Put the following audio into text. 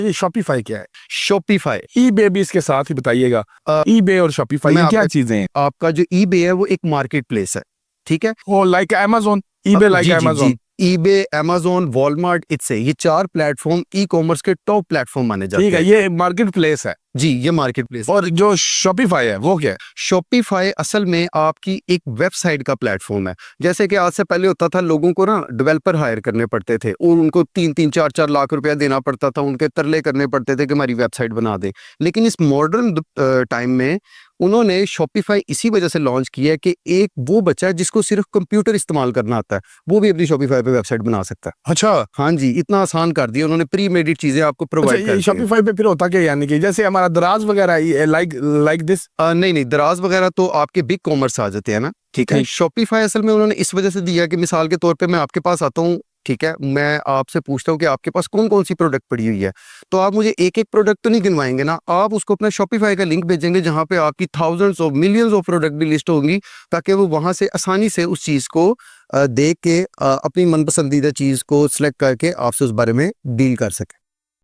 ये शॉपिफाई क्या है? शॉपिफाई ईबे भी इसके साथ ही बताइएगा। ईबे और शॉपिफाई मैं ये क्या आपका- चीजें हैं? आपका जो ईबे है वो एक मार्केट प्लेस है, ठीक है। ओ लाइक अमेज़न, ईबे लाइक जी जी अमेज़न। जी, ईबे, अमेज़न, वॉलमार्ट, इससे ये 4 प्लेटफॉर्म ई कॉमर्स के टॉप प्लेटफॉर्म माने ठीक जाते है, हैं। ये मार्केट प्लेस है। जी, ये मार्केट प्लेस। और जो शॉपिफाई है वो क्या है? शॉपिफाई असल में आपकी एक वेबसाइट का प्लेटफॉर्म है। जैसे कि आज से पहले होता था, लोगों को ना डेवलपर हायर करने पड़ते थे और उनको 3-3 4-4 लाख रुपया देना पड़ता था, उनके तरले करने पड़ते थे कि हमारी वेबसाइट बना दें। लेकिन इस मॉडर्न टाइम में उन्होंने शॉपिफाई इसी वजह से लॉन्च किया है कि एक वो बच्चा है जिसको सिर्फ कंप्यूटर इस्तेमाल करना आता है, वो भी अपनी शॉपिफाई पे वेबसाइट बना सकता है। अच्छा। हाँ जी, इतना आसान कर दिया उन्होंने, प्री मेडिड चीजें आपको अच्छा, प्रोवाइड ये करते हैं। शॉपिफाई पे फिर होता क्या है? यानी कि जैसे हमारा दराज वगैरह लाइक लाइक दिस। नहीं नहीं, दराज वगैरह तो आपके बिग कॉमर्स आ जाते हैं ना, ठीक है। ठीक। शॉपिफाई असल में उन्होंने इस वजह से दिया कि मिसाल के तौर पे मैं आपके पास आता हूँ, ठीक है, मैं आपसे पूछता हूँ कि आपके पास कौन कौन सी प्रोडक्ट पड़ी हुई है, तो आप मुझे एक एक प्रोडक्ट तो नहीं गिनवाएंगे ना, आप उसको अपना शॉपिफाई का लिंक भेजेंगे जहाँ पे आपकी thousands of millions of product भी लिस्ट होंगी, ताकि वो वहाँ से आसानी से उस चीज़ को देख के अपनी मनपसंदीदा चीज़ को सिलेक्ट करके आपसे उस बारे में डील कर सके।